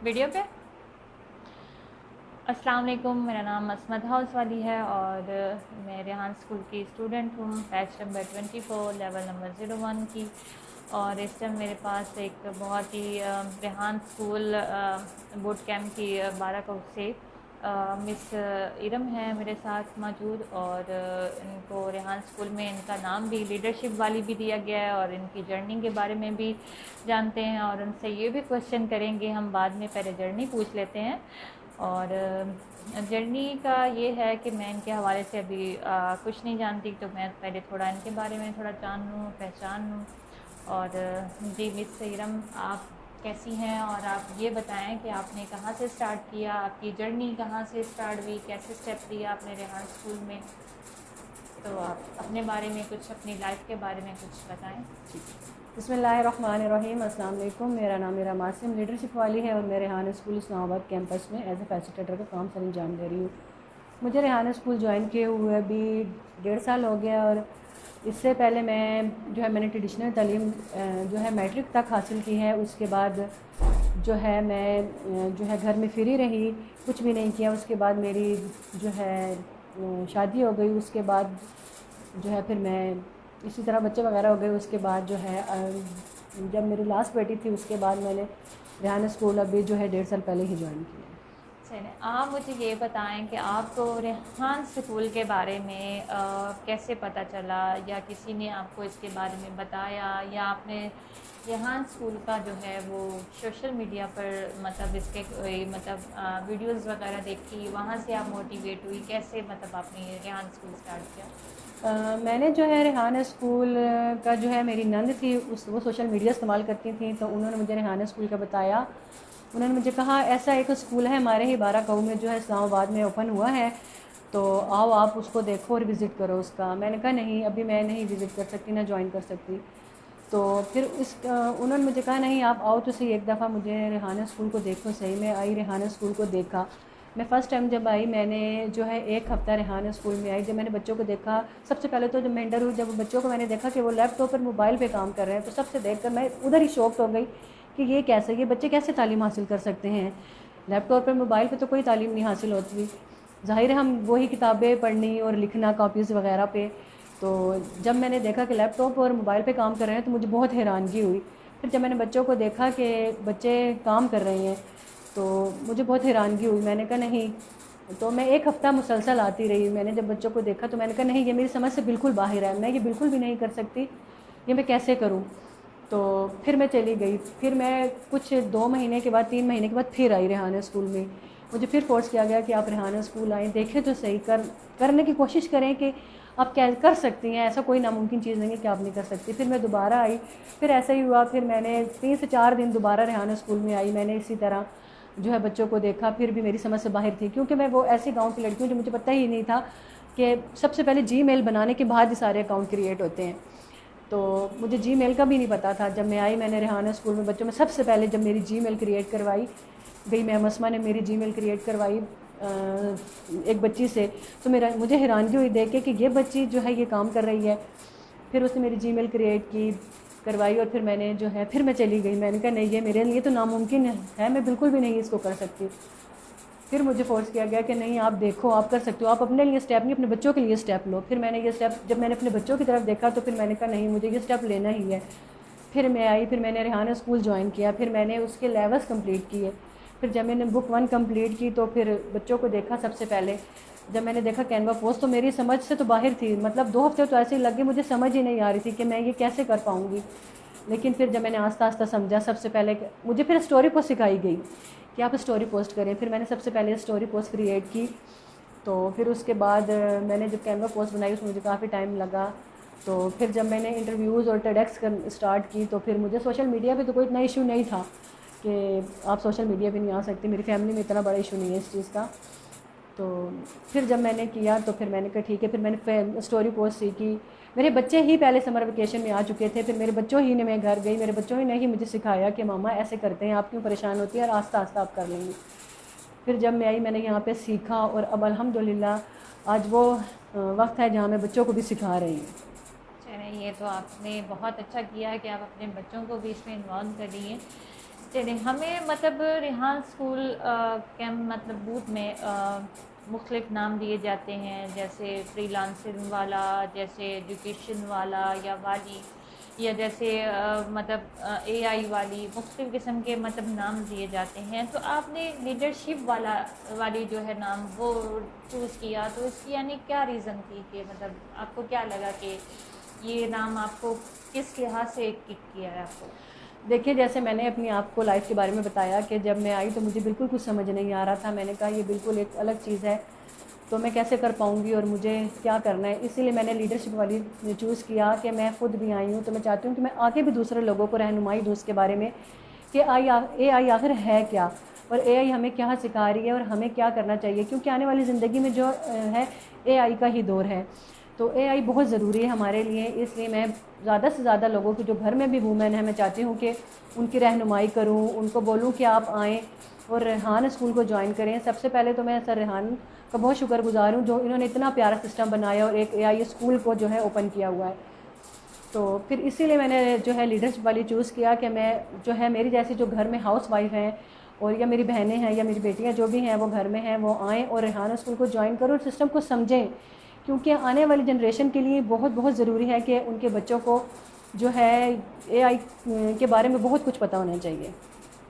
Video پہ السلام علیکم، میرا نام عصمت ہاؤس والی ہے اور میں ریحان اسکول کی اسٹوڈنٹ ہوں، بیچ نمبر 24 لیول نمبر 01 کی. اور اس ٹائم میرے پاس ایک بہت ہی ریحان اسکول بوٹ کیمپ کی بارہ سے مس ارم ہے میرے ساتھ موجود. اور ان کو ریحان اسکول میں ان کا نام بھی لیڈرشپ والی بھی دیا گیا ہے اور ان کی جرنی کے بارے میں بھی جانتے ہیں اور ان سے یہ بھی کوشچن کریں گے ہم بعد میں. پہلے جرنی پوچھ لیتے ہیں. اور جرنی کا یہ ہے کہ میں ان کے حوالے سے ابھی کچھ نہیں جانتی، تو میں پہلے تھوڑا ان کے بارے میں تھوڑا جان لوں، پہچان لوں. اور جی مس ارم، آپ کیسی ہیں؟ اور آپ یہ بتائیں کہ آپ نے کہاں سے اسٹارٹ کیا، آپ کی جرنی کہاں سے اسٹارٹ ہوئی، کیسے اسٹیپ لیا آپ نے ریحان اسکول میں. تو آپ اپنے بارے میں کچھ، اپنی لائف کے بارے میں کچھ بتائیں. بسم اللہ الرحمن الرحیم. السلام علیکم. میرا نام میرا معصم لیڈرشپ والی ہے اور میں ریحان اسکول اسلام آباد کیمپس میں ایز اے فیسیلیٹیٹر کا کام سر انجام دے رہی ہوں. مجھے ریحان اسکول جوائن کیے ہوئے ابھی 1.5 سال ہو گیا. اور اس سے پہلے میں نے ٹریڈیشنل تعلیم میٹرک تک حاصل کی ہے. اس کے بعد میں گھر میں فری رہی، کچھ بھی نہیں کیا. اس کے بعد میری شادی ہو گئی. اس کے بعد پھر میں اسی طرح بچے وغیرہ ہو گئے. اس کے بعد جب میری لاسٹ بیٹی تھی اس کے بعد میں نے ریحان اسکول ابھی 1.5 سال پہلے ہی جوائن کیا. چلیں، آپ مجھے یہ بتائیں کہ آپ کو ریحان اسکول کے بارے میں کیسے پتہ چلا، یا کسی نے آپ کو اس کے بارے میں بتایا، یا آپ نے ریحان اسکول کا جو ہے وہ سوشل میڈیا پر اس کے ویڈیوز وغیرہ دیکھی، وہاں سے آپ موٹیویٹ ہوئی، کیسے آپ نے ریحان اسکول اسٹارٹ کیا؟ میں نے ریحان اسکول کا میری نند تھی، وہ سوشل میڈیا استعمال کرتی تھیں، تو انہوں نے مجھے ریحان اسکول کا بتایا. انہوں نے مجھے کہا ایسا ایک اسکول ہے ہمارے ہی 12 میں اسلام آباد میں اوپن ہوا ہے، تو آؤ آپ اس کو دیکھو اور وزٹ کرو اس کا. میں نے کہا نہیں، ابھی میں نہیں وزٹ کر سکتی، نہ جوائن کر سکتی. تو پھر انہوں نے مجھے کہا نہیں آپ آؤ تو صحیح، ایک دفعہ مجھے ریحان اسکول کو دیکھو صحیح. میں آئی ریحان اسکول کو دیکھا. میں فرسٹ ٹائم جب آئی میں نے 1 ہفتہ ریحان اسکول میں آئی. جب میں نے بچوں کو دیکھا، سب سے پہلے تو جب میں انٹر ہوئی، جب بچوں کو میں نے دیکھا کہ وہ لیپ ٹاپ پر موبائل پہ کام کر رہے ہیں، تو سب سے دیکھ کر میں ادھر ہی شوکڈ ہو گئی کہ یہ بچے کیسے تعلیم حاصل کر سکتے ہیں. لیپ ٹاپ پر موبائل پہ تو کوئی تعلیم نہیں حاصل ہوتی. ظاہر ہے ہم وہی کتابیں پڑھنی اور لکھنا کاپیز وغیرہ پہ. تو جب میں نے دیکھا کہ لیپ ٹاپ اور موبائل پہ کام کر رہے ہیں تو مجھے بہت حیرانگی ہوئی. پھر جب میں نے بچوں کو دیکھا کہ بچے کام کر رہے ہیں تو مجھے بہت حیرانگی ہوئی. میں نے کہا نہیں، تو میں 1 ہفتہ مسلسل آتی رہی. میں نے جب بچوں کو دیکھا تو میں نے کہا نہیں، یہ میری سمجھ سے بالکل باہر ہے، میں یہ بالکل بھی نہیں کر سکتی، یہ میں کیسے کروں. تو پھر میں چلی گئی. پھر میں کچھ 2 مہینے کے بعد 3 مہینے کے بعد پھر آئی ریحان اسکول میں. مجھے پھر فورس کیا گیا کہ آپ ریحان اسکول آئیں، دیکھیں تو صحیح، کرنے کی کوشش کریں کہ آپ کیا کر سکتی ہیں. ایسا کوئی ناممکن چیز نہیں ہے کہ آپ نہیں کر سکتی. پھر میں دوبارہ آئی. پھر ایسا ہی ہوا، پھر میں نے 3 سے 4 دن دوبارہ ریحان اسکول میں آئی. میں نے اسی طرح بچوں کو دیکھا. پھر بھی میری سمجھ سے باہر تھی، کیونکہ میں وہ ایسی گاؤں کی لڑکی ہوں جو مجھے پتہ ہی نہیں تھا کہ سب سے پہلے جی میل بنانے کے بعد ہی سارے اکاؤنٹ کریٹ ہوتے ہیں. تو مجھے جی میل کا بھی نہیں پتہ تھا. جب میں آئی میں نے ریحان اسکول میں بچوں میں سب سے پہلے جب میری جی میل کریٹ کروائی گئی، میم اسما نے میری جی میل کریٹ کروائی ایک بچی سے، تو مجھے حیرانگی ہوئی دیکھ کے کہ یہ بچی یہ کام کر رہی ہے. پھر اس نے میری جی میل کریٹ کروائی اور پھر میں نے پھر میں چلی گئی. میں نے کہا نہیں، یہ میرے لیے تو ناممکن ہے، میں بالکل بھی نہیں اس کو کر سکتی. پھر مجھے فورس کیا گیا کہ نہیں آپ دیکھو، آپ کر سکتے ہو، آپ اپنے لیے اسٹیپ نہیں اپنے بچوں کے لیے اسٹیپ لو. پھر میں نے یہ اسٹیپ، جب میں نے اپنے بچوں کی طرف دیکھا تو پھر میں نے کہا نہیں، مجھے یہ اسٹیپ لینا ہی ہے. پھر میں آئی، پھر میں نے ریحان اسکول جوائن کیا. پھر میں نے اس کے لیولس کمپلیٹ کیے. پھر جب میں نے بک 1 کمپلیٹ کی تو پھر بچوں کو دیکھا. سب سے پہلے جب میں نے دیکھا کینوا پوسٹ تو میری سمجھ سے تو باہر تھی. 2 ہفتے تو ایسے ہی لگے، مجھے سمجھ ہی نہیں آ رہی تھی کہ میں یہ کیسے کر پاؤں گی. لیکن پھر جب میں نے آہستہ آہستہ سمجھا، سب سے پہلے مجھے پھر اسٹوری پوسٹ سکھائی گئی کہ آپ اسٹوری پوسٹ کریں. پھر میں نے سب سے پہلے اسٹوری پوسٹ کریٹ کی. تو پھر اس کے بعد میں نے جب کینوا پوسٹ بنائی اس میں مجھے کافی ٹائم لگا. تو پھر جب میں نے انٹرویوز اور ٹیڈیکس اسٹارٹ کی تو پھر مجھے سوشل میڈیا پہ تو کوئی اتنا ایشو نہیں تھا کہ آپ سوشل میڈیا پہ نہیں آ سکتے. میری فیملی میں اتنا بڑا ایشو نہیں ہے اس چیز کا. تو پھر جب میں نے کیا تو پھر میں نے کہا ٹھیک ہے. پھر میں نے اسٹوری پوسٹ سیکھی. میرے بچے ہی پہلے سمر ویکیشن میں آ چکے تھے. پھر میرے بچوں ہی نے، میں گھر گئی، میرے بچوں ہی نے ہی مجھے سکھایا کہ ماما ایسے کرتے ہیں، آپ کیوں پریشان ہوتی ہیں، اور آہستہ آہستہ آپ کر لیں گی. پھر جب میں آئی میں نے یہاں پہ سیکھا اور اب الحمدللہ آج وہ وقت ہے جہاں میں بچوں کو بھی سکھا رہی ہوں. چلیں، یہ تو آپ نے بہت اچھا کیا ہے کہ آپ اپنے بچوں کو بھی اس میں انوالو کر رہی ہیں. چلیں ہمیں مطلب ریحان اسکول کیمپ مطلب بوت میں مختلف نام دیے جاتے ہیں، جیسے فری لانسنگ والا، جیسے ایجوکیشن والا یا والی، یا جیسے مطلب اے آئی والی، مختلف قسم کے مطلب نام دیے جاتے ہیں. تو آپ نے لیڈرشپ والی جو ہے نام وہ چوز کیا، تو اس کی یعنی کیا ریزن تھی کہ مطلب آپ کو کیا لگا کہ یہ نام آپ کو کس لحاظ سے کک کیا ہے آپ کو؟ دیکھیے جیسے میں نے اپنی آپ کو لائف کے بارے میں بتایا کہ جب میں آئی تو مجھے بالکل کچھ سمجھ نہیں آ رہا تھا. میں نے کہا یہ بالکل ایک الگ چیز ہے، تو میں کیسے کر پاؤں گی اور مجھے کیا کرنا ہے. اسی لیے میں نے لیڈرشپ والی چوز کیا کہ میں خود بھی آئی ہوں، تو میں چاہتی ہوں کہ میں آگے بھی دوسرے لوگوں کو رہنمائی دوں اس کے بارے میں کہ اے آئی آخر ہے کیا، اور اے آئی ہمیں کیا سکھا رہی ہے اور ہمیں کیا کرنا چاہیے، کیونکہ آنے والی زندگی میں جو ہے اے آئی کا ہی دور ہے. تو اے آئی بہت ضروری ہے ہمارے لیے. اس لیے میں زیادہ سے زیادہ لوگوں کی جو گھر میں بھی وومن ہیں، میں چاہتی ہوں کہ ان کی رہنمائی کروں، ان کو بولوں کہ آپ آئیں اور ریحان اسکول کو جوائن کریں. سب سے پہلے تو میں سر ریحان کا بہت شکر گزار ہوں جو انہوں نے اتنا پیارا سسٹم بنایا اور ایک اے آئی اسکول کو جو ہے اوپن کیا ہوا ہے. تو پھر اسی لیے میں نے جو ہے لیڈرشپ والی چوز کیا کہ میں جو ہے میری جیسی جو گھر میں ہاؤس وائف ہیں اور یا میری بہنیں ہیں یا میری بیٹیاں جو بھی ہیں وہ گھر میں ہیں، وہ آئیں اور ریحان اسکول کو جوائن کروں اور سسٹم کو سمجھیں، کیونکہ آنے والی جنریشن کے لیے بہت بہت ضروری ہے کہ ان کے بچوں کو جو ہے اے آئی کے بارے میں بہت کچھ پتہ ہونا چاہیے.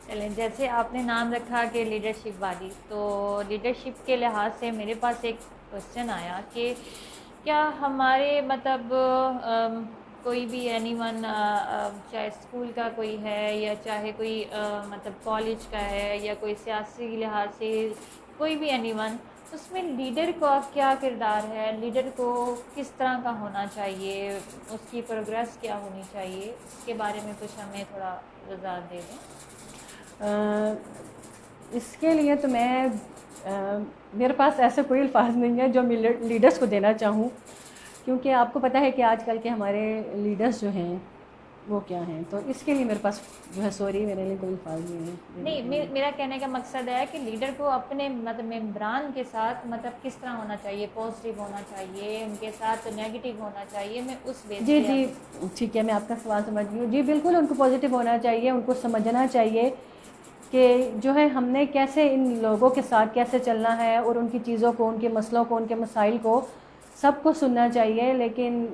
چلیں جیسے آپ نے نام رکھا کہ لیڈرشپ والی، تو لیڈرشپ کے لحاظ سے میرے پاس ایک کوشچن آیا کہ کیا ہمارے مطلب کوئی بھی اینی ون چاہے اسکول کا کوئی ہے یا چاہے کوئی مطلب کالج کا ہے یا کوئی سیاسی لحاظ سے کوئی بھی اینی ون، اس میں لیڈر کا کیا کردار ہے، لیڈر کو کس طرح کا ہونا چاہیے، اس کی پروگریس کیا ہونی چاہیے، اس کے بارے میں کچھ ہمیں تھوڑا وضاحت دے دیں. اس کے لیے تو میں میرے پاس ایسے کوئی الفاظ نہیں ہے جو میں لیڈرز کو دینا چاہوں، کیونکہ آپ کو پتہ ہے کہ آج کل کے ہمارے لیڈرز جو ہیں وہ کیا ہیں. تو اس کے لیے میرے پاس جو ہے سوری میرے لیے کوئی الفاظ نہیں ہے. نہیں، میرا کہنے کا مقصد ہے کہ لیڈر کو اپنے مطلب ممبران کے ساتھ مطلب کس طرح ہونا چاہیے، پازیٹیو ہونا چاہیے، ان کے ساتھ نیگیٹو ہونا چاہیے. میں اس بیس جی پہ ٹھیک ہے، میں آپ کا سوال سمجھ گئی ہوں. جی بالکل ان کو پازیٹیو ہونا چاہیے، ان کو سمجھنا چاہیے کہ جو ہے ہم نے کیسے ان لوگوں کے ساتھ کیسے چلنا ہے اور ان کی چیزوں کو، ان کے مسئلوں کو، ان کے مسائل کو سب کو سننا چاہیے. لیکن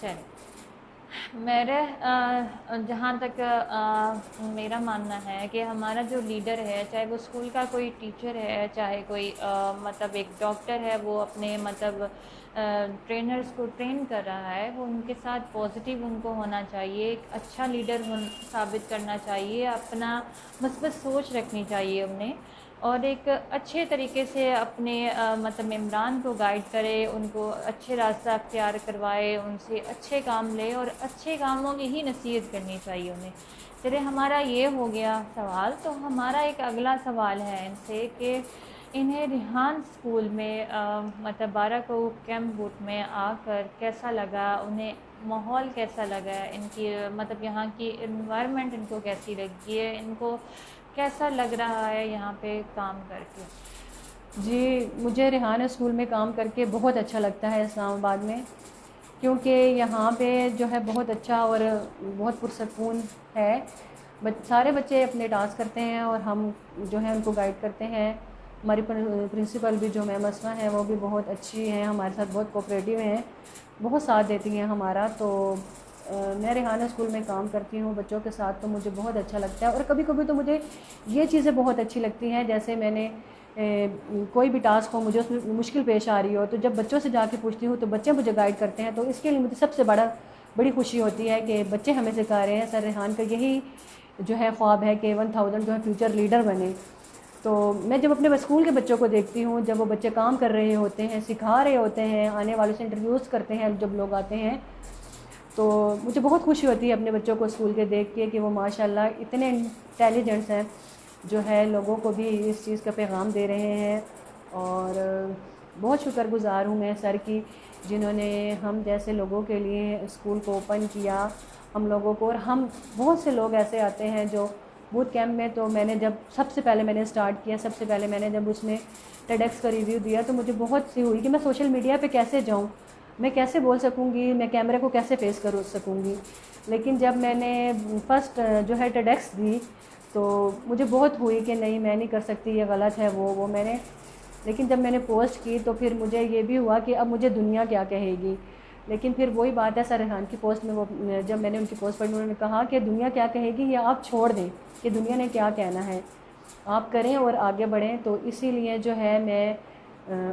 چلیں میرے جہاں تک میرا ماننا ہے کہ ہمارا جو لیڈر ہے، چاہے وہ اسکول کا کوئی ٹیچر ہے، چاہے کوئی مطلب ایک ڈاکٹر ہے، وہ اپنے مطلب ٹرینرز کو ٹرین کر رہا ہے، وہ ان کے ساتھ پازیٹیو ان کو ہونا چاہیے، ایک اچھا لیڈر ثابت کرنا چاہیے، اپنا مثبت سوچ رکھنی چاہیے انہیں، اور ایک اچھے طریقے سے اپنے مطلب ممبران کو گائیڈ کرے، ان کو اچھے راستہ اختیار کروائے، ان سے اچھے کام لے اور اچھے کاموں کی ہی نصیحت کرنی چاہیے انہیں. چلے ہمارا یہ ہو گیا سوال. تو ہمارا ایک اگلا سوال ہے ان سے کہ انہیں ریحان اسکول میں مطلب 12 کو کیمپ بوٹ میں آ کر کیسا لگا، انہیں ماحول کیسا لگا، ان کی مطلب یہاں کی انوائرمنٹ ان کو کیسی لگی ہے، ان کو کیسا لگ رہا ہے یہاں پہ کام کر کے. جی مجھے ریحان اسکول میں کام کر کے بہت اچھا لگتا ہے اسلام آباد میں، کیونکہ یہاں پہ جو ہے بہت اچھا اور بہت پرسکون ہے. سارے بچے اپنے ٹاسک کرتے ہیں اور ہم جو ہے ان کو گائیڈ کرتے ہیں. ہماری پرنسپل بھی جو میم اسما ہیں وہ بھی بہت اچھی ہیں، ہمارے ساتھ بہت کوآپریٹیو ہیں، بہت ساتھ دیتی ہیں ہمارا. تو میں ریحان اسکول میں کام کرتی ہوں بچوں کے ساتھ، تو مجھے بہت اچھا لگتا ہے. اور کبھی کبھی تو مجھے یہ چیزیں بہت اچھی لگتی ہیں، جیسے میں نے کوئی بھی ٹاسک ہو، مجھے اس میں مشکل پیش آ رہی ہو، تو جب بچوں سے جا کے پوچھتی ہوں تو بچے مجھے گائیڈ کرتے ہیں. تو اس کے لیے مجھے سب سے بڑی خوشی ہوتی ہے کہ بچے ہمیں سکھا رہے ہیں. سر ریحان کا یہی جو ہے خواب ہے کہ 1000 جو ہے فیوچر لیڈر بنے. تو میں جب اپنے اسکول کے بچوں کو دیکھتی ہوں، جب وہ بچے کام کر رہے ہوتے ہیں، سکھا رہے ہوتے ہیں، آنے والوں سے انٹرویوز کرتے ہیں جب لوگ آتے ہیں، تو مجھے بہت خوشی ہوتی ہے اپنے بچوں کو اسکول کے دیکھ کے کہ وہ ماشاءاللہ اتنے انٹیلیجنٹس ہیں، جو ہے لوگوں کو بھی اس چیز کا پیغام دے رہے ہیں. اور بہت شکر گزار ہوں میں سر کی، جنہوں نے ہم جیسے لوگوں کے لیے اسکول کو اوپن کیا ہم لوگوں کو. اور ہم بہت سے لوگ ایسے آتے ہیں جو بوٹ کیمپ میں، تو میں نے جب سب سے پہلے میں نے اسٹارٹ کیا، سب سے پہلے میں نے جب اس میں ٹیڈیکس کا ریویو دیا تو مجھے بہت سی ہوئی کہ میں سوشل میڈیا پہ کیسے جاؤں، میں کیسے بول سکوں گی، میں کیمرے کو کیسے فیس کر سکوں گی. لیکن جب میں نے فرسٹ جو ہے ٹیڈیکس دی تو مجھے بہت ہوئی کہ نہیں میں نہیں کر سکتی، یہ غلط ہے وہ میں نے، لیکن جب میں نے پوسٹ کی تو پھر مجھے یہ بھی ہوا کہ اب مجھے دنیا کیا کہے گی. لیکن پھر وہی بات ہے سر ریحان کی پوسٹ میں، وہ جب میں نے ان کی پوسٹ پڑھی انہوں نے کہا کہ دنیا کیا کہے گی یا آپ چھوڑ دیں کہ دنیا نے کیا کہنا ہے، آپ کریں اور آگے بڑھیں. تو اسی لیے جو ہے میں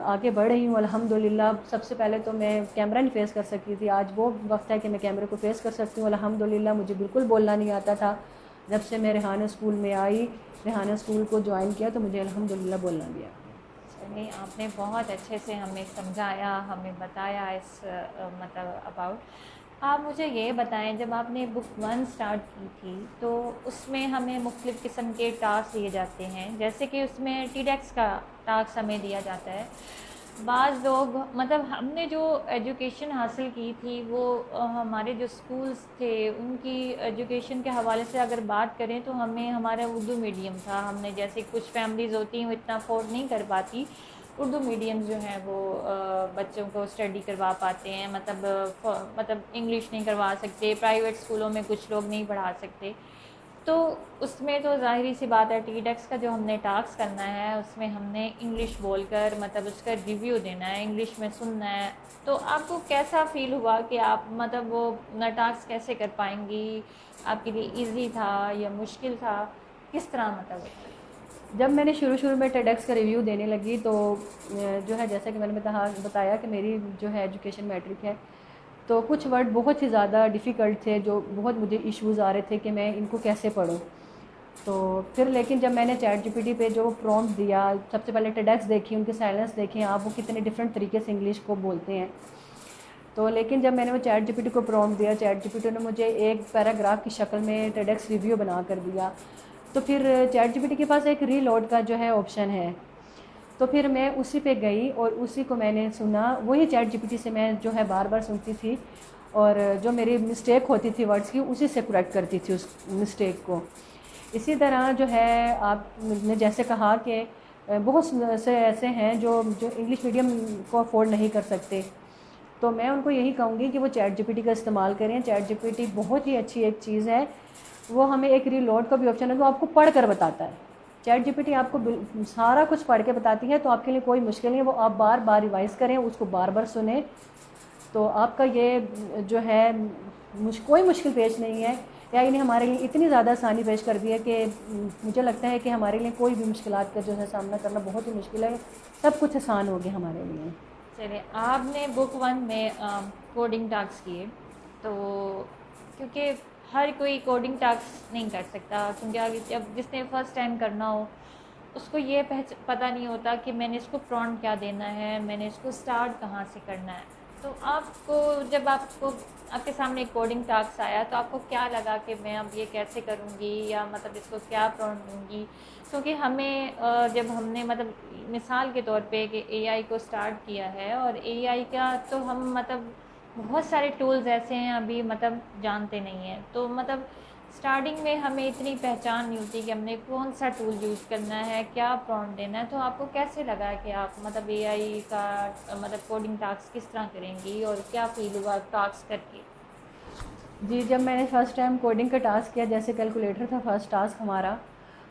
آگے بڑھ رہی ہوں الحمدللہ. سب سے پہلے تو میں کیمرہ نہیں فیس کر سکتی تھی، آج وہ وقت ہے کہ میں کیمرے کو فیس کر سکتی ہوں الحمدللہ. مجھے بالکل بولنا نہیں آتا تھا، جب سے میں ریحانہ اسکول میں آئی، ریحانہ اسکول کو جوائن کیا تو مجھے الحمدللہ بولنا بھی آیا. چلیے آپ نے بہت اچھے سے ہمیں سمجھایا، ہمیں بتایا اس مطلب اباؤٹ. آپ مجھے یہ بتائیں، جب آپ نے بک 1 سٹارٹ کی تھی تو اس میں ہمیں مختلف قسم کے ٹاسک دیے جاتے ہیں، جیسے کہ اس میں ٹیڈیکس کا ٹاسک ہمیں دیا جاتا ہے. بعض لوگ مطلب ہم نے جو ایجوکیشن حاصل کی تھی وہ ہمارے جو اسکولس تھے ان کی ایجوکیشن کے حوالے سے اگر بات کریں تو ہمیں ہمارا اردو میڈیم تھا. ہم نے جیسے کچھ فیملیز ہوتی ہیں وہ اتنا افورڈ نہیں کر پاتی، اردو میڈیم جو ہیں وہ بچوں کو اسٹڈی کروا پاتے ہیں، مطلب انگلش نہیں کروا سکتے، پرائیویٹ اسکولوں میں کچھ لوگ نہیں پڑھا سکتے. تو اس میں تو ظاہری سی بات ہے ٹیڈیکس کا جو ہم نے ٹاسک کرنا ہے اس میں ہم نے انگلش بول کر مطلب اس کا ریویو دینا ہے، انگلش میں سننا ہے. تو آپ کو کیسا فیل ہوا کہ آپ مطلب وہ اپنا ٹاسک کیسے کر پائیں گی؟ آپ کے لیے ایزی تھا یا مشکل تھا؟ کس طرح مطلب؟ جب میں نے شروع میں ٹیڈیکس کا ریویو دینے لگی تو جو ہے جیسا کہ میں نے بتایا کہ میری جو ہے ایجوکیشن میٹرک ہے، تو کچھ ورڈ بہت ہی زیادہ ڈیفیکلٹ تھے، جو بہت مجھے ایشوز آ رہے تھے کہ میں ان کو کیسے پڑھوں. تو پھر لیکن جب میں نے چیٹ جی پی ٹی پہ جو پرومپٹ دیا، سب سے پہلے ٹیڈیکس دیکھی، ان کے سائلنس دیکھیں آپ وہ کتنے ڈفرینٹ طریقے سے انگلش کو بولتے ہیں. تو لیکن جب میں نے وہ چیٹ جی پی ٹی کو پرومپٹ دیا، چیٹ جی پی ٹی نے مجھے ایک پیراگراف کی شکل میں ٹیڈیکس ریویو بنا کر دیا. تو پھر چیٹ جی پی ٹی کے پاس ایک ری لوڈ کا جو ہے آپشن ہے، تو پھر میں اسی پہ گئی اور اسی کو میں نے سنا. وہی چیٹ جی پی ٹی سے میں جو ہے بار سنتی تھی اور جو میری مسٹیک ہوتی تھی ورڈز کی اسی سے کریکٹ کرتی تھی اس مسٹیک کو. اسی طرح جو ہے آپ نے جیسے کہا کہ بہت سے ایسے ہیں جو انگلش میڈیم کو افورڈ نہیں کر سکتے، تو میں ان کو یہی کہوں گی کہ وہ چیٹ جی پی ٹی کا استعمال کریں. چیٹ جی پی ٹی بہت ہی اچھی ایک چیز ہے، وہ ہمیں ایک ری لوڈ کا بھی آپشن ہے، وہ آپ کو پڑھ کر بتاتا ہے. چیٹ جی پی ٹی آپ کو سارا کچھ پڑھ کے بتاتی ہے، تو آپ کے لیے کوئی مشکل نہیں ہے، وہ آپ بار بار ریوائز کریں، اس کو بار سنیں، تو آپ کا یہ جو ہے کوئی مشکل پیش نہیں ہے. یا انہیں ہمارے لیے اتنی زیادہ آسانی پیش کر دی ہے کہ مجھے لگتا ہے کہ ہمارے لیے کوئی بھی مشکلات کا جو ہے سامنا کرنا بہت ہی مشکل ہے، سب کچھ آسان ہو گیا ہمارے لیے. چلیے آپ نے بک 1 میں کوڈنگ ٹاسک کیے، تو کیونکہ ہر کوئی کوڈنگ ٹاسک نہیں کر سکتا، کیونکہ جب جس نے فرسٹ ٹائم کرنا ہو اس کو یہ پتہ نہیں ہوتا کہ میں نے اس کو پرامپٹ کیا دینا ہے، میں نے اس کو سٹارٹ کہاں سے کرنا ہے. تو آپ کو جب آپ کے سامنے ایک کوڈنگ ٹاسک آیا تو آپ کو کیا لگا کہ میں اب یہ کیسے کروں گی، یا مطلب اس کو کیا پرامپٹ دوں گی؟ کیونکہ ہمیں جب ہم نے مطلب مثال کے طور پہ کہ اے آئی کو سٹارٹ کیا ہے، اور اے آئی کا تو ہم مطلب بہت سارے ٹولز ایسے ہیں ابھی مطلب جانتے نہیں ہیں، تو مطلب سٹارٹنگ میں ہمیں اتنی پہچان نہیں ہوتی کہ ہم نے کون سا ٹول یوز کرنا ہے، کیا پرامپٹ دینا ہے. تو آپ کو کیسے لگا کہ آپ مطلب اے آئی کا مطلب کوڈنگ ٹاسک کس طرح کریں گی، اور کیا فیل ہوا ٹاسک کر کے؟ جی جب میں نے فرسٹ ٹائم کوڈنگ کا ٹاسک کیا، جیسے کیلکولیٹر تھا فرسٹ ٹاسک ہمارا،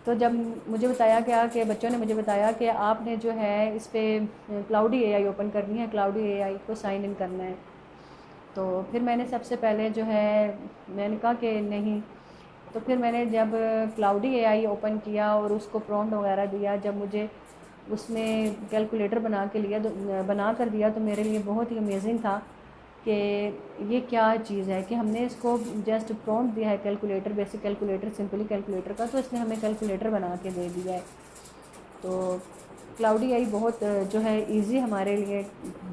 تو جب مجھے بتایا گیا کہ بچوں نے مجھے بتایا کہ آپ نے جو ہے اس پہ کلاؤڈی اے آئی اوپن کرنی ہے، کلاؤڈی اے آئی کو سائن ان کرنا ہے. تو پھر میں نے سب سے پہلے جو ہے میں نے کہا کہ نہیں. تو پھر میں نے جب کلاؤڈی اے آئی اوپن کیا اور اس کو پرومپٹ وغیرہ دیا، جب مجھے اس نے کیلکولیٹر بنا کر دیا تو میرے لیے بہت ہی امیزنگ تھا کہ یہ کیا چیز ہے کہ ہم نے اس کو جسٹ پرومپٹ دیا ہے calculator, basic calculator, simply calculator کا، تو اس نے ہمیں کیلکولیٹر بنا کے دے دیا ہے. تو کلاؤڈی آئی بہت جو ہے ایزی ہمارے لیے.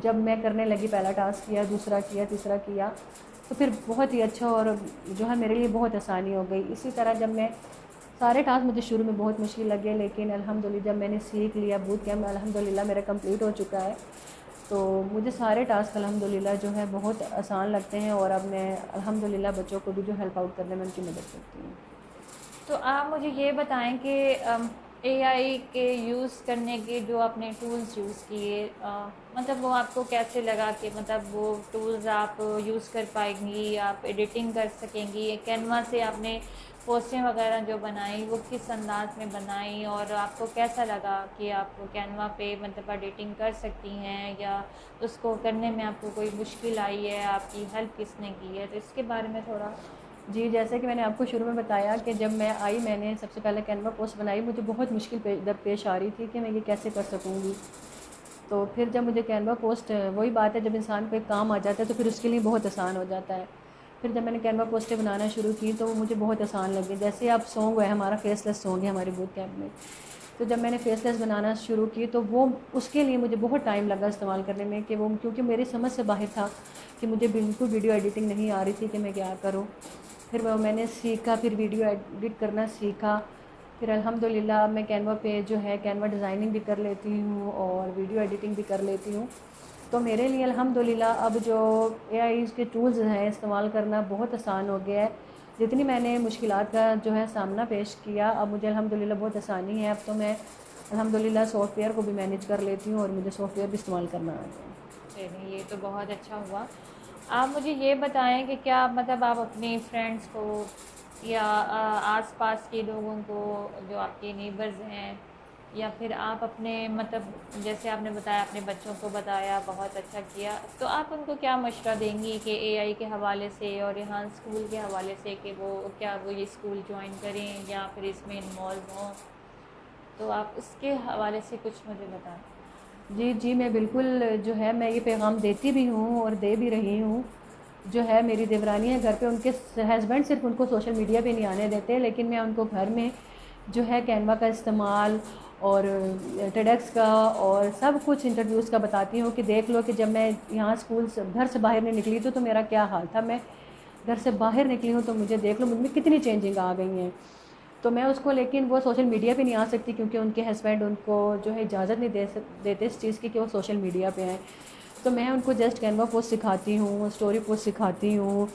جب میں کرنے لگی پہلا ٹاسک کیا، دوسرا کیا، تیسرا کیا، تو پھر بہت ہی اچھا اور جو ہے میرے لیے بہت آسانی ہو گئی. اسی طرح جب میں سارے ٹاسک مجھے شروع میں بہت مشکل لگے، لیکن الحمدللہ جب میں نے سیکھ لیا، بوٹ کیمپ الحمدللہ میرا کمپلیٹ ہو چکا ہے، تو مجھے سارے ٹاسک الحمدللہ جو ہے بہت آسان لگتے ہیں، اور اب میں الحمدللہ بچوں کو بھی جو ہیلپ آؤٹ کرنے میں ان کی مدد کرتی ہوں. تو آپ مجھے یہ بتائیں کہ اے آئی کے یوز کرنے کے جو آپ نے ٹولز یوز کیے، مطلب وہ آپ کو کیسے لگا کہ مطلب وہ ٹولز آپ یوز کر پائیں گی، آپ ایڈیٹنگ کر سکیں گی؟ کینوا سے آپ نے پوسٹیں وغیرہ جو بنائیں وہ کس انداز میں بنائیں، اور آپ کو کیسا لگا کہ آپ کینوا پہ مطلب ایڈیٹنگ کر سکتی ہیں، یا اس کو کرنے میں آپ کو کوئی مشکل آئی ہے، آپ کی ہیلپ کس نے کی ہے؟ تو اس کے بارے میں تھوڑا. جی، جیسے کہ میں نے آپ کو شروع میں بتایا کہ جب میں آئی میں نے سب سے پہلے کینوا پوسٹ بنائی، مجھے بہت مشکل درپیش آ رہی تھی کہ میں یہ کیسے کر سکوں گی. تو پھر جب مجھے کینوا پوسٹ، وہی بات ہے جب انسان کو ایک کام آ جاتا ہے تو پھر اس کے لیے بہت آسان ہو جاتا ہے. پھر جب میں نے کینوا پوسٹیں بنانا شروع کی تو وہ مجھے بہت آسان لگی. جیسے اب سانگ ہے ہمارا فیس لیس سانگ ہے ہمارے بوٹ کیمپ میں، تو جب میں نے فیس لیس بنانا شروع کی تو وہ اس کے لیے مجھے بہت ٹائم لگا استعمال کرنے میں، کہ وہ کیونکہ میری سمجھ سے باہر تھا کہ مجھے بالکل ویڈیو ایڈیٹنگ نہیں آ رہی تھی کہ میں کیا کروں. پھر میں نے سیکھا، پھر ویڈیو ایڈٹ کرنا سیکھا. پھر الحمدللہ میں کینوا پہ جو ہے کینوا ڈیزائننگ بھی کر لیتی ہوں اور ویڈیو ایڈیٹنگ بھی کر لیتی ہوں. تو میرے لیے الحمدللہ اب جو اے آئی کے ٹولز ہیں استعمال کرنا بہت آسان ہو گیا ہے. جتنی میں نے مشکلات کا جو ہے سامنا پیش کیا، اب مجھے الحمدللہ بہت آسانی ہے. اب تو میں الحمدللہ سافٹ ویئر کو بھی مینیج کر لیتی ہوں اور مجھے سافٹ ویئر بھی استعمال کرنا آتا ہے. چلیے، یہ تو بہت اچھا ہوا. آپ مجھے یہ بتائیں کہ کیا مطلب آپ اپنی فرینڈس کو یا آس پاس کے لوگوں کو جو آپ کے نیبرز ہیں، یا پھر آپ اپنے مطلب جیسے آپ نے بتایا اپنے بچوں کو بتایا، بہت اچھا کیا، تو آپ ان کو کیا مشورہ دیں گی کہ اے آئی کے حوالے سے اور یہاں اسکول کے حوالے سے کہ وہ یہ اسکول جوائن کریں یا پھر اس میں انوالو ہوں؟ تو آپ اس کے حوالے سے کچھ مجھے بتائیں. جی، میں بالکل جو ہے میں یہ پیغام دیتی بھی ہوں اور دے بھی رہی ہوں. جو ہے میری دیورانی ہے گھر پہ، ان کے ہسبینڈ صرف ان کو سوشل میڈیا پہ نہیں آنے دیتے، لیکن میں ان کو گھر میں جو ہے کینوا کا استعمال اور ٹیڈیکس کا اور سب کچھ انٹرویوز کا بتاتی ہوں کہ دیکھ لو کہ جب میں یہاں اسکول سے گھر سے باہر نہیں نکلی تو میرا کیا حال تھا. میں گھر سے باہر نکلی ہوں تو مجھے دیکھ لو مجھ میں کتنی چینجنگ آ گئی ہیں. تو میں اس کو، لیکن وہ سوشل میڈیا پہ نہیں آ سکتی کیونکہ ان کے ہسبینڈ ان کو جو ہے اجازت نہیں دیتے اس چیز کی کہ وہ سوشل میڈیا پہ آئیں. تو میں ان کو جسٹ کینوا پوسٹ سکھاتی ہوں، اسٹوری پوسٹ سکھاتی ہوں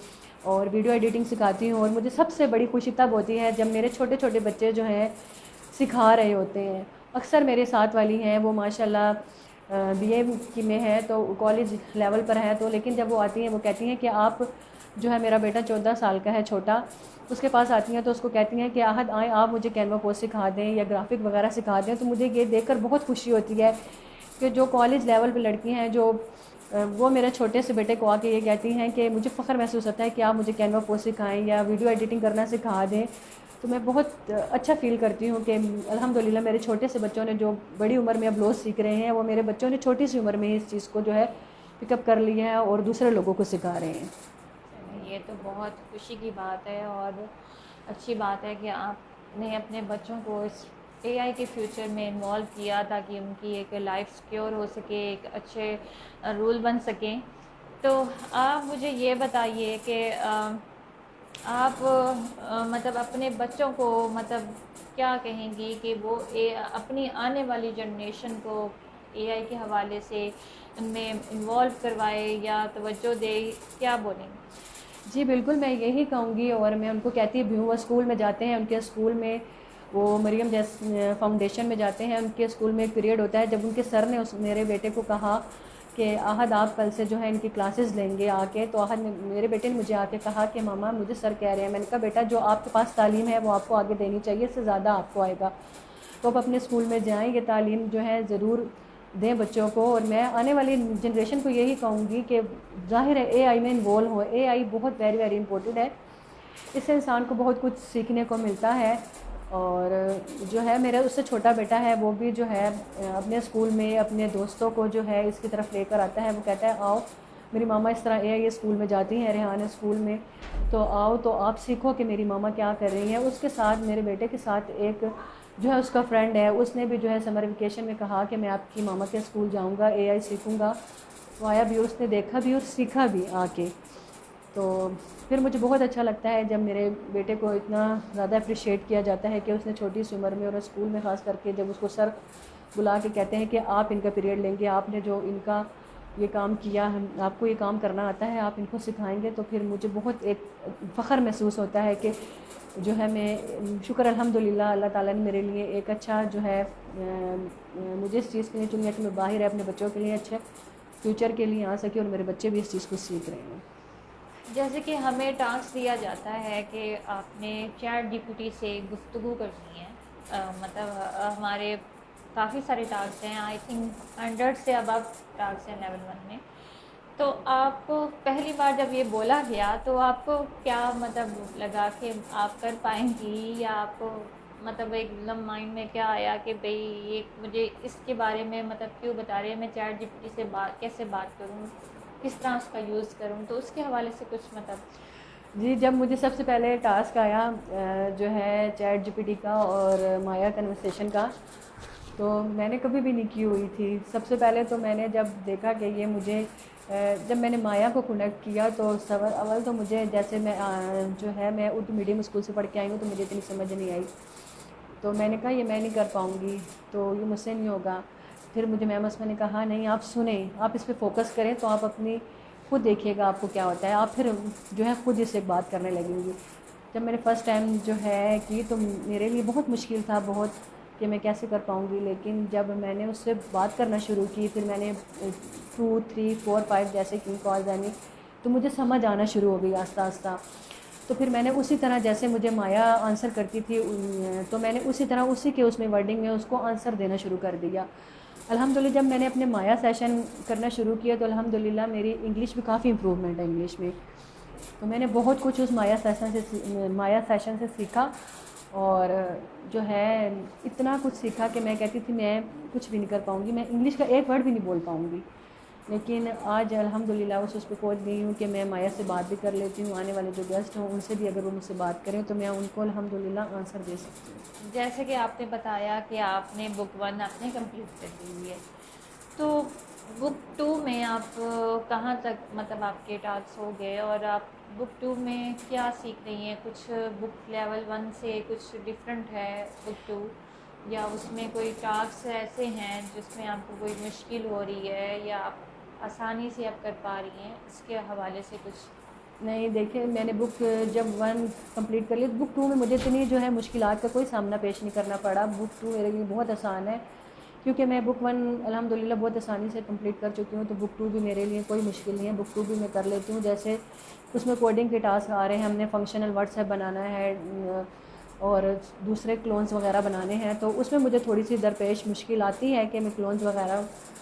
اور ویڈیو ایڈیٹنگ سکھاتی ہوں. اور مجھے سب سے بڑی خوشی تب ہوتی ہے جب میرے چھوٹے چھوٹے بچے جو ہیں سکھا رہے ہوتے ہیں. اکثر میرے ساتھ والی ہیں وہ ماشاءاللہ بی اے کی میں ہے تو کالج لیول پر ہے، تو لیکن جب وہ آتی ہیں وہ کہتی ہیں کہ آپ جو ہے، میرا بیٹا 14 سال کا ہے چھوٹا، اس کے پاس آتی ہیں تو اس کو کہتی ہیں کہ آہد آئیں آپ مجھے کینوا پوسٹ سکھا دیں یا گرافک وغیرہ سکھا دیں. تو مجھے یہ دیکھ کر بہت خوشی ہوتی ہے کہ جو کالج لیول پہ لڑکی ہیں جو وہ میرے چھوٹے سے بیٹے کو آ کے یہ کہتی ہیں کہ مجھے فخر محسوس ہوتا ہے کہ آپ مجھے کینوا پوسٹ سکھائیں یا ویڈیو ایڈیٹنگ کرنا سکھا دیں. تو میں بہت اچھا فیل کرتی ہوں کہ الحمدللہ میرے چھوٹے سے بچوں نے جو بڑی عمر میں اب بلوز سیکھ رہے ہیں، وہ میرے بچوں نے چھوٹی سی عمر میں ہی اس چیز کو جو ہے پک اپ کر لیا ہے اور دوسرے لوگوں کو سکھا رہے ہیں. یہ تو بہت خوشی کی بات ہے اور اچھی بات ہے کہ آپ نے اپنے بچوں کو اس اے آئی کے فیوچر میں انوالو کیا تاکہ ان کی ایک لائف سیکیور ہو سکے، ایک اچھے رول بن سکیں. تو آپ مجھے یہ بتائیے کہ آپ مطلب اپنے بچوں کو مطلب کیا کہیں گی کہ وہ اپنی آنے والی جنریشن کو اے آئی کے حوالے سے ان میں انوالو کروائے یا توجہ دے، کیا بولیں گے؟ جی بالکل، میں یہی کہوں گی اور میں ان کو کہتی بھی ہوں. وہ اسکول میں جاتے ہیں، ان کے اسکول میں وہ مریم فاؤنڈیشن میں جاتے ہیں، ان کے اسکول میں ایک پیریڈ ہوتا ہے جب ان کے سر نے میرے بیٹے کو کہا کہ آہد آپ کل سے جو ہے ان کی کلاسز لیں گے آ کے. تو آہد میرے بیٹے نے مجھے آ کے کہا کہ ماما مجھے سر کہہ رہے ہیں. میں نے کہا بیٹا جو آپ کے پاس تعلیم ہے وہ آپ کو آگے دینی چاہیے، اس سے زیادہ آپ کو آئے گا. تو آپ اپنے اسکول میں جائیں، یہ تعلیم جو ہے ضرور دیں بچوں کو. اور میں آنے والی جنریشن کو یہی کہوں گی کہ ظاہر ہے اے آئی میں انوالو ہو. اے آئی بہت ویری ویری امپورٹنٹ ہے، اس سے انسان کو بہت کچھ سیکھنے کو ملتا ہے. اور جو ہے میرا اس سے چھوٹا بیٹا ہے وہ بھی جو ہے اپنے اسکول میں اپنے دوستوں کو جو ہے اس کی طرف لے کر آتا ہے. وہ کہتا ہے آؤ میری ماما اس طرح اے آئی اسکول میں جاتی ہیں، ریحان اسکول میں، تو آؤ تو آپ سیکھو کہ میری ماما کیا کر رہی ہیں. اس کے ساتھ میرے بیٹے کے ساتھ ایک جو ہے اس کا فرینڈ ہے، اس نے بھی جو ہے سمر ویکیشن میں کہا کہ میں آپ کی ماما کے اسکول جاؤں گا، اے آئی سیکھوں گا. وہ آیا بھی، اس نے دیکھا بھی اور سیکھا بھی آ کے. تو پھر مجھے بہت اچھا لگتا ہے جب میرے بیٹے کو اتنا زیادہ اپریشیٹ کیا جاتا ہے کہ اس نے چھوٹی سی عمر میں اور اسکول میں خاص کر کے جب اس کو سر بلا کے کہتے ہیں کہ آپ ان کا پیریڈ لیں گے، آپ نے جو ان کا یہ کام کیا، آپ کو یہ کام کرنا آتا ہے، آپ ان کو سکھائیں گے، تو پھر مجھے بہت ایک فخر محسوس ہوتا ہے کہ جو ہے میں شکر الحمدللہ اللہ تعالیٰ نے میرے لیے ایک اچھا جو ہے مجھے اس چیز کے لیے چنیا کہ میں باہر اپنے بچوں کے لیے اچھے فیوچر کے لیے آ سکے، اور میرے بچے بھی اس چیز کو سیکھ رہے ہیں۔ جیسے کہ ہمیں ٹاسک دیا جاتا ہے کہ آپ نے چیٹ جی پی ٹی سے گفتگو کرنی ہے، مطلب ہمارے کافی سارے ٹاسک ہیں، آئی تھنک 100 سے ابو ٹاسک ہیں لیول 1 میں۔ تو آپ کو پہلی بار جب یہ بولا گیا تو آپ کو کیا مطلب لگا کہ آپ کر پائیں گی، یا آپ کو مطلب ایک دم مائنڈ میں کیا آیا کہ بھئی یہ مجھے اس کے بارے میں مطلب کیوں بتا رہے ہیں، میں چیٹ جی پی ٹی سے کیسے بات کروں، کس طرح اس کا یوز کروں، تو اس کے حوالے سے کچھ مطلب۔ جی، جب مجھے سب سے پہلے ٹاسک آیا جو ہے چیٹ جی پی ٹی کا اور مایا کنورسیشن کا، تو میں نے کبھی بھی نہیں کی ہوئی تھی۔ سب سے پہلے تو میں نے جب دیکھا کہ یہ مجھے جب میں نے مایا کو کنیکٹ کیا تو اول تو مجھے جیسے میں جو ہے میں اردو میڈیم اسکول سے پڑھ کے آئی ہوں تو مجھے اتنی سمجھ نہیں آئی، تو میں نے کہا یہ میں نہیں کر پاؤں گی، تو یہ مجھ سے نہیں ہوگا۔ پھر مجھے میم اسما نے کہا نہیں آپ سنیں، آپ اس پہ فوکس کریں تو آپ اپنی خود دیکھیے گا آپ کو کیا ہوتا ہے، آپ پھر جو ہے خود اس سے بات کرنے لگیں گی۔ جب میں نے فرسٹ ٹائم جو ہے کی تو میرے لیے بہت مشکل تھا، بہت کہ میں کیسے کر پاؤں گی، لیکن جب میں نے اس سے بات کرنا شروع کی، پھر میں نے 2 3 4 5 جیسے کی کالز آنی، تو مجھے سمجھ آنا شروع ہو گئی آہستہ آہستہ۔ تو پھر میں نے اسی طرح جیسے مجھے مایا آنسر کرتی تھی تو میں نے اسی طرح اسی کے اس میں ورڈنگ میں اس کو آنسر دینا شروع کر دیا۔ الحمدللہ جب میں نے اپنے مایا سیشن کرنا شروع کیا تو الحمدللہ میری انگلش بھی کافی امپروومنٹ ہے انگلش میں، تو میں نے بہت کچھ اس مایا سیشن سے سیکھا، اور جو ہے اتنا کچھ سیکھا کہ میں کہتی تھی میں کچھ بھی نہیں کر پاؤں گی، میں انگلش کا ایک ورڈ بھی نہیں بول پاؤں گی، لیکن آج الحمدللہ اس پہ پہنچ گئی ہوں کہ میں مایا سے بات بھی کر لیتی ہوں، آنے والے جو گیسٹ ہوں ان سے بھی اگر وہ مجھ سے بات کریں تو میں ان کو الحمدللہ آنسر دے سکتی ہوں۔ جیسے کہ آپ نے بتایا کہ آپ نے بک 1 آپ نے کمپلیٹ کر دی ہوئی ہے، تو بک 2 میں آپ کہاں تک مطلب آپ کے ٹاسک ہو گئے، اور آپ بک 2 میں کیا سیکھ رہی ہیں؟ کچھ بک لیول 1 سے کچھ ڈفرینٹ ہے بک 2، یا اس میں کوئی ٹاسک ایسے ہیں جس میں آپ کو کوئی مشکل ہو رہی ہے، یا آپ آسانی سے آپ کر پا رہی ہیں؟ اس کے حوالے سے کچھ۔ نہیں دیکھیں، میں نے بک جب 1 کمپلیٹ کر لی، بک 2 میں مجھے اتنی جو ہے مشکلات کا کوئی سامنا پیش نہیں کرنا پڑا، بک 2 میرے لیے بہت آسان ہے، کیونکہ میں بک 1 الحمدللہ بہت آسانی سے کمپلیٹ کر چکی ہوں، تو بک 2 بھی میرے لیے کوئی مشکل نہیں ہے، بک 2 بھی میں کر لیتی ہوں۔ جیسے اس میں کوڈنگ کے ٹاسک آ رہے ہیں، ہم نے فنکشنل واٹس ایپ بنانا ہے اور دوسرے کلونز وغیرہ بنانے ہیں، تو اس میں مجھے تھوڑی سی درپیش مشکل آتی ہے کہ میں کلونز وغیرہ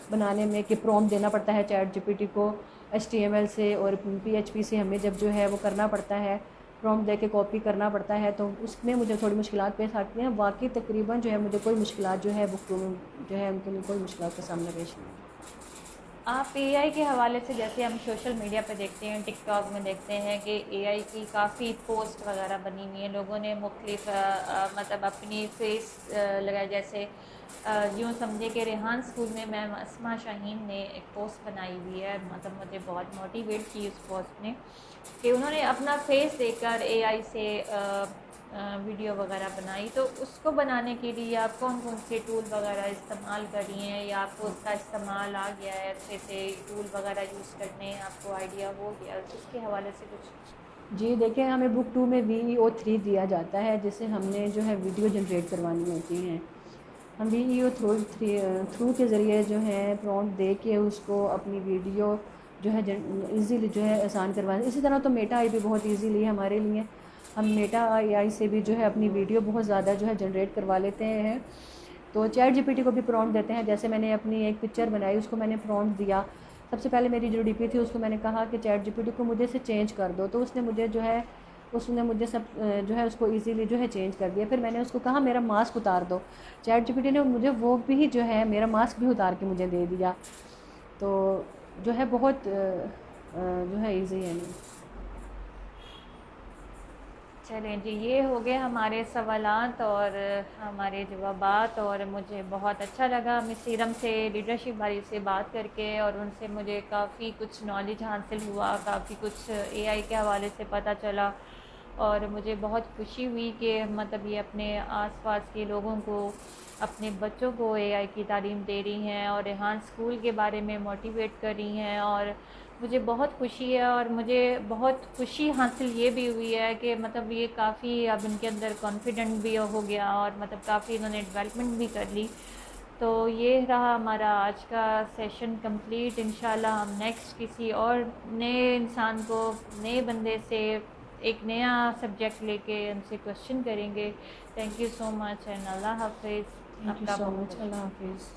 بنانے میں کہ پرومپٹ دینا پڑتا ہے چیٹ جی پی ٹی کو HTML سے اور PHP سے، ہمیں جب جو ہے وہ کرنا پڑتا ہے، پرومپٹ دے کے کاپی کرنا پڑتا ہے، تو اس میں مجھے تھوڑی مشکلات پیش آتی ہیں، باقی تقریباً جو ہے مجھے کوئی مشکلات جو ہے بک 2 میں جو ہے ان کے لیے کوئی مشکلات کا سامنا پیش نہیں ہے۔ آپ AI کے حوالے سے جیسے ہم سوشل میڈیا پہ دیکھتے ہیں، ٹک ٹاک میں دیکھتے ہیں کہ AI کی کافی پوسٹ وغیرہ بنی ہوئی ہیں، لوگوں نے مختلف مطلب اپنی فیس لگائے، جیسے یوں سمجھے کہ ریحان اسکول میں میم اسما شاہین نے ایک پوسٹ بنائی ہوئی ہے، مطلب مجھے بہت موٹیویٹ کی اس پوسٹ نے، کہ انہوں نے اپنا فیس دے کر AI سے ویڈیو وغیرہ بنائی، تو اس کو بنانے کے لیے آپ کون کون سے ٹول وغیرہ استعمال کر رہی ہیں، یا آپ کو اس کا استعمال آ گیا ہے، اچھے سے ٹول وغیرہ یوز کرنے آپ کو آئیڈیا ہو گیا، اس کے حوالے سے کچھ؟ جی دیکھیں، ہمیں بک 2 میں VEO3 دیا جاتا ہے، جسے ہم نے جو ہے ویڈیو جنریٹ کروانی ہوتی ہیں، ہم VEO3 کے ذریعے جو ہے پرومپٹ دے کے اس کو اپنی ویڈیو جو ہے ایزیلی جو ہے آسان کروا دیں۔ اسی طرح تو میٹا AI بھی بہت ایزیلی ہے ہمارے لیے، ہم میٹا AI سے بھی جو ہے اپنی ویڈیو بہت زیادہ جو ہے جنریٹ کروا لیتے ہیں، تو چیٹ جی پی ٹی کو بھی پرومپٹ دیتے ہیں، جیسے میں نے اپنی ایک پکچر بنائی، اس کو میں نے پرومپٹ دیا، سب سے پہلے میری جو ڈی پی تھی اس کو میں نے کہا کہ چیٹ جی پی ٹی کو مجھے سے چینج کر دو، تو اس نے مجھے جو ہے سب جو ہے اس کو ایزیلی جو ہے چینج کر دیا۔ پھر میں نے اس کو کہا میرا ماسک اتار دو، چیٹ جی پی ٹی نے مجھے وہ بھی جو ہے میرا ماسک بھی اتار کے مجھے دے دیا، تو جو ہے بہت جو ہے ایزی ہے۔ چلیں جی، یہ ہو گئے ہمارے سوالات اور ہمارے جوابات، اور مجھے بہت اچھا لگا مس ایرم سے لیڈرشپ والی سے بات کر کے، اور ان سے مجھے کافی کچھ نالج حاصل ہوا، کافی کچھ AI کے حوالے سے پتہ چلا، اور مجھے بہت خوشی ہوئی کہ مطلب یہ اپنے آس پاس کے لوگوں کو، اپنے بچوں کو اے آئی کی تعلیم دے رہی ہیں اور ریحان اسکول کے بارے میں موٹیویٹ کر رہی ہیں، اور مجھے بہت خوشی ہے، اور مجھے بہت خوشی حاصل یہ بھی ہوئی ہے کہ مطلب یہ کافی اب ان کے اندر کانفیڈنٹ بھی ہو گیا، اور مطلب کافی انہوں نے ڈیولپمنٹ بھی کر لی. تو یہ رہا ہمارا آج کا سیشن کمپلیٹ. انشاءاللہ ہم نیکسٹ کسی اور نئے انسان کو، نئے بندے سے ایک نیا سبجیکٹ لے کے ان سے کوشچن کریں گے. Thank you so much and اللہ حافظ. تھینک آپ یو کا سو بہت مچ. بہت اللہ شکریہ. حافظ.